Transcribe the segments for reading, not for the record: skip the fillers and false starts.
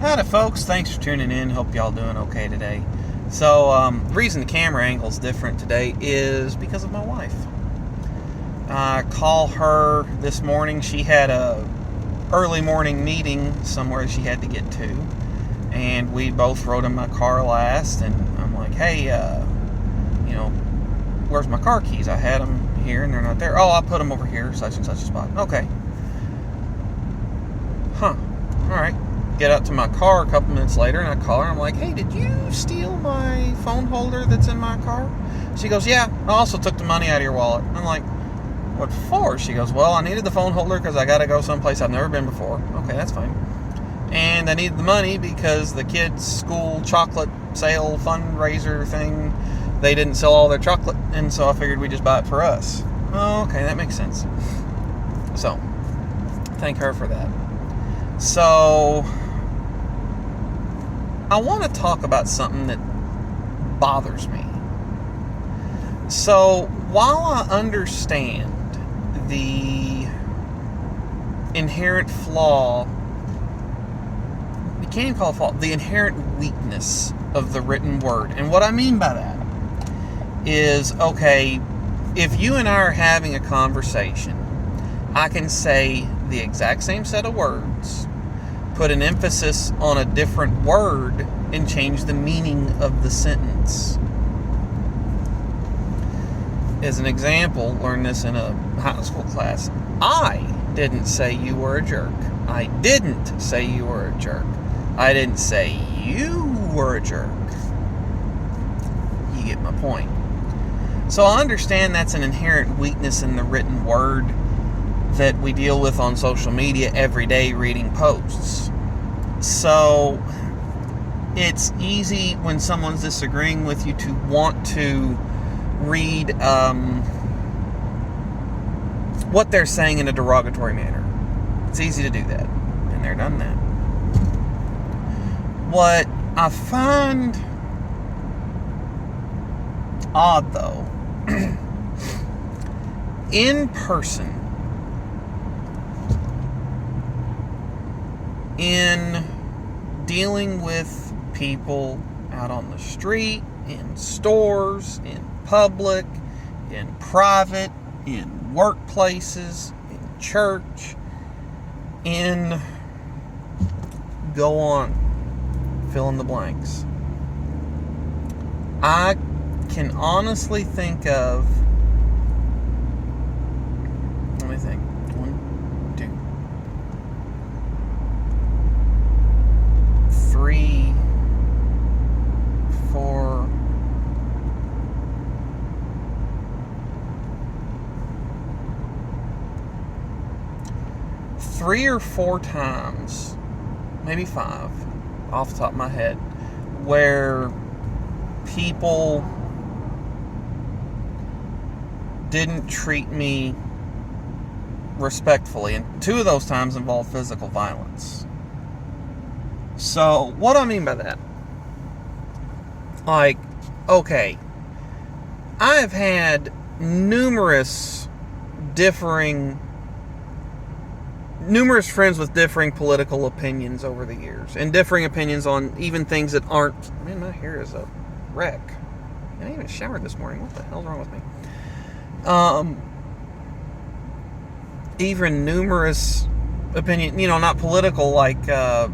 Howdy, folks. Thanks for tuning in. Hope y'all doing okay today. So, the reason the camera angle is different today is because of my wife. I called her this morning. She had a early morning meeting somewhere she had to get to, and we both rode in my car last. And I'm like, "Hey, where's my car keys? I had them here, and they're not there. Oh, I put them over here, such and such a spot. Okay. Huh. All right." Get out to my car a couple minutes later, and I call her, and I'm like, "Hey, did you steal my phone holder that's in my car?" She goes, "Yeah, I also took the money out of your wallet." I'm like, "What for?" She goes, "Well, I needed the phone holder because I got to go someplace I've never been before." Okay, that's fine. "And I needed the money because the kids' school chocolate sale fundraiser thing, they didn't sell all their chocolate, and so I figured we'd just buy it for us." Oh, okay, that makes sense. So, thank her for that. So, I want to talk about something that bothers me. So, while I understand the inherent flaw, you can't even call it a flaw, the inherent weakness of the written word. And what I mean by that is, okay, if you and I are having a conversation, I can say the exact same set of words, put an emphasis on a different word, and change the meaning of the sentence. As an example, learned this in a high school class. I didn't say you were a jerk. I didn't say you were a jerk. I didn't say you were a jerk. You get my point. So I understand that's an inherent weakness in the written word that we deal with on social media every day reading posts. So it's easy when someone's disagreeing with you to want to read what they're saying in a derogatory manner. It's easy to do that. And they're done that. What I find odd, though, in person, in dealing with people out on the street, in stores, in public, in private, in workplaces, in church, in go on, fill in the blanks. I can honestly think of, let me think, 1, 2, 3, 4, 3 or 4 times, maybe 5, off the top of my head, where people didn't treat me respectfully, and 2 of those times involved physical violence. So, what do I mean by that? Like, okay, I have had numerous friends with differing political opinions over the years, and differing opinions on even things that aren't, man, my hair is a wreck. I didn't even shower this morning. What the hell's wrong with me? Even numerous opinion, not political, like, the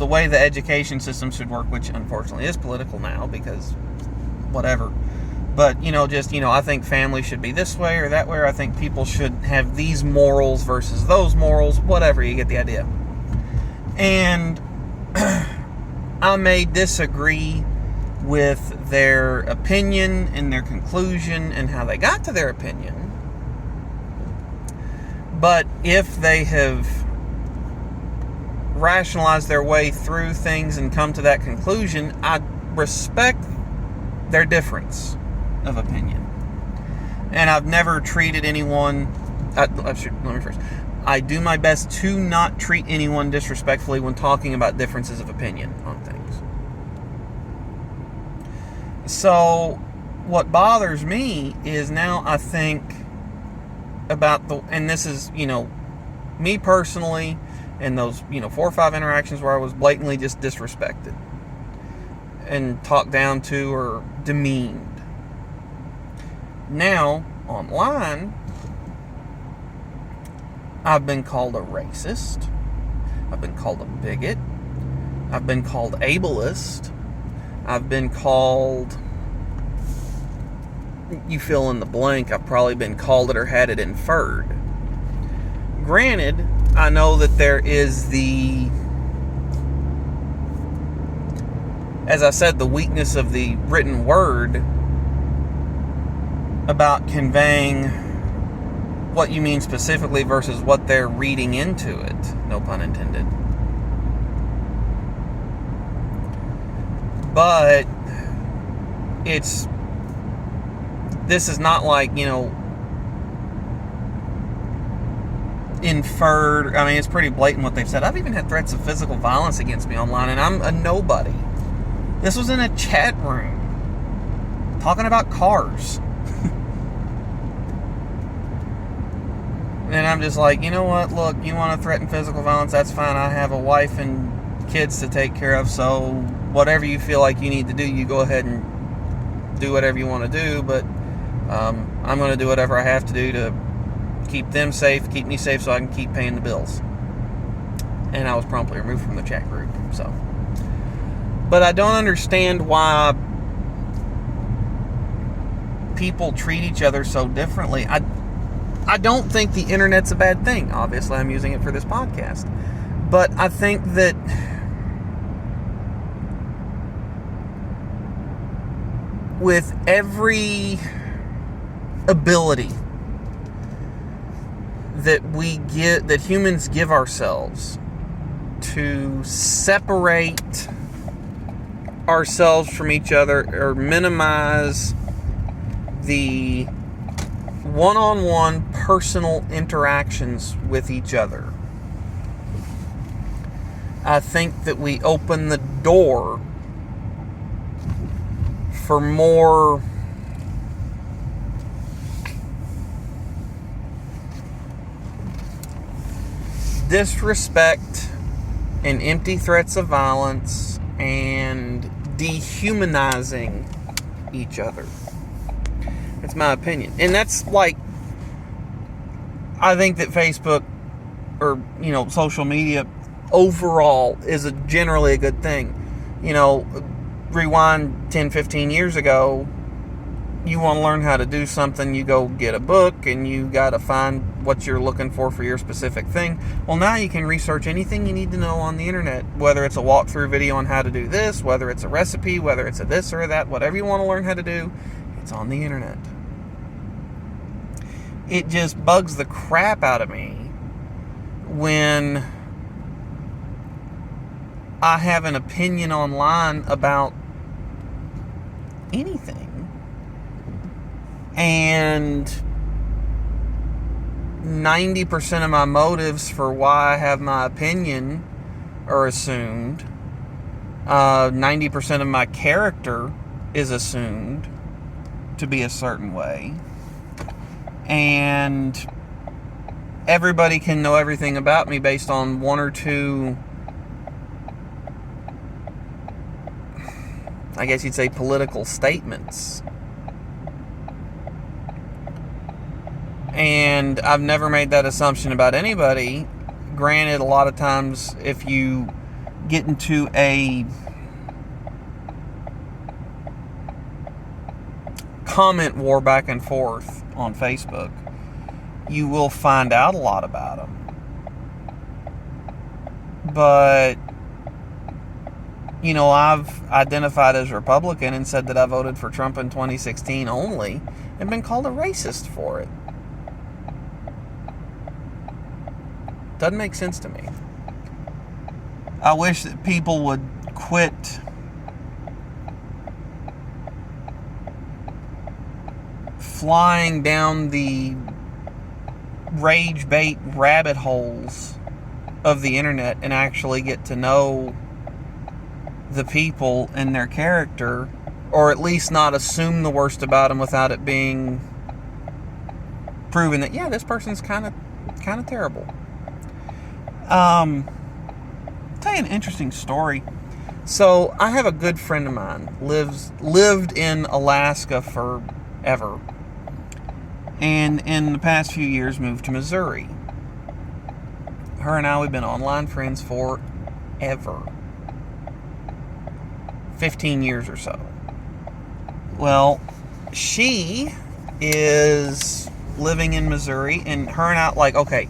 way the education system should work, which unfortunately is political now because whatever. But, I think family should be this way or that way, or I think people should have these morals versus those morals, whatever, you get the idea. And I may disagree with their opinion and their conclusion and how they got to their opinion. But if they have rationalized their way through things and come to that conclusion, I respect their difference of opinion. And I've never treated anyone, let me first, I do my best to not treat anyone disrespectfully when talking about differences of opinion on things. So, what bothers me is now I think about and this is, me personally, in those, 4 or 5 interactions where I was blatantly just disrespected and talked down to or demeaned. Now, online, I've been called a racist. I've been called a bigot. I've been called ableist. I've been called, you fill in the blank. I've probably been called it or had it inferred. Granted, I know that there is as I said, the weakness of the written word about conveying what you mean specifically versus what they're reading into it. No pun intended. But this is not like, inferred. I mean, it's pretty blatant what they've said. I've even had threats of physical violence against me online, and I'm a nobody. This was in a chat room talking about cars. And I'm just like, you know what? Look, you want to threaten physical violence? That's fine. I have a wife and kids to take care of, so whatever you feel like you need to do, you go ahead and do whatever you want to do, but I'm going to do whatever I have to do to keep them safe, keep me safe, so I can keep paying the bills. And I was promptly removed from the chat group. So, but I don't understand why people treat each other so differently. I don't think the internet's a bad thing. Obviously, I'm using it for this podcast. But I think that with every ability that humans give ourselves to separate ourselves from each other or minimize the one-on-one personal interactions with each other, I think that we open the door for more disrespect and empty threats of violence and dehumanizing each other. That's my opinion. And that's like, I think that Facebook or, social media overall is generally a good thing. Rewind 10, 15 years ago, you want to learn how to do something, you go get a book and you got to find what you're looking for your specific thing. Well, now you can research anything you need to know on the internet, whether it's a walkthrough video on how to do this, whether it's a recipe, whether it's a this or that, whatever you want to learn how to do, it's on the internet. It just bugs the crap out of me when I have an opinion online about anything. And 90% of my motives for why I have my opinion are assumed. 90% of my character is assumed to be a certain way. And everybody can know everything about me based on one or two, I guess you'd say, political statements. And I've never made that assumption about anybody. Granted, a lot of times if you get into a comment war back and forth on Facebook, you will find out a lot about them. But, I've identified as Republican and said that I voted for Trump in 2016 only and been called a racist for it. Doesn't make sense to me. I wish that people would quit flying down the rage bait rabbit holes of the internet and actually get to know the people and their character, or at least not assume the worst about them without it being proven that, yeah, this person's kind of terrible. Tell you an interesting story. So I have a good friend of mine, lived in Alaska forever, and in the past few years moved to Missouri. Her and I, we've been online friends forever. 15 years or so. Well, she is living in Missouri, and her and I, like, okay,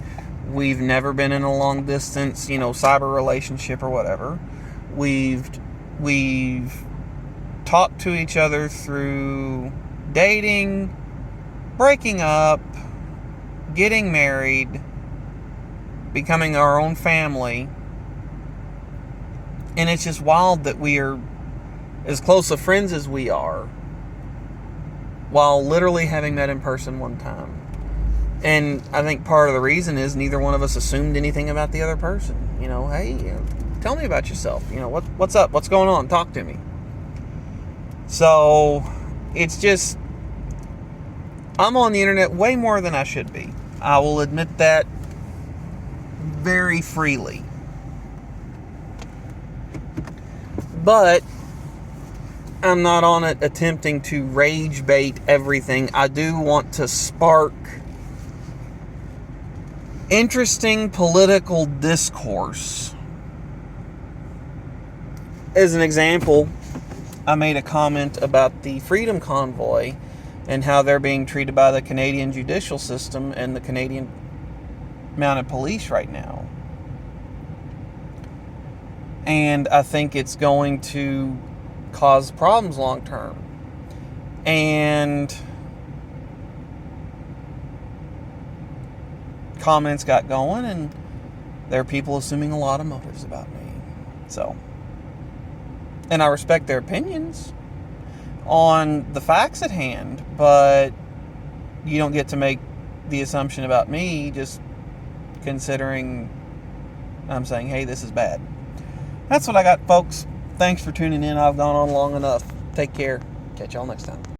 we've never been in a long distance, cyber relationship or whatever. We've talked to each other through dating, breaking up, getting married, becoming our own family. And it's just wild that we are as close of friends as we are, while literally having met in person one time. And I think part of the reason is neither one of us assumed anything about the other person. Hey, tell me about yourself. What's up? What's going on? Talk to me. So it's just, I'm on the internet way more than I should be. I will admit that very freely. But I'm not on it attempting to rage bait everything. I do want to spark interesting political discourse. As an example, I made a comment about the Freedom Convoy and how they're being treated by the Canadian judicial system and the Canadian Mounted Police right now. And I think it's going to cause problems long term. And comments got going, and there are people assuming a lot of motives about me. So, and I respect their opinions on the facts at hand, but you don't get to make the assumption about me just considering I'm saying, hey, this is bad. That's what I got, folks. Thanks for tuning in. I've gone on long enough. Take care. Catch y'all next time.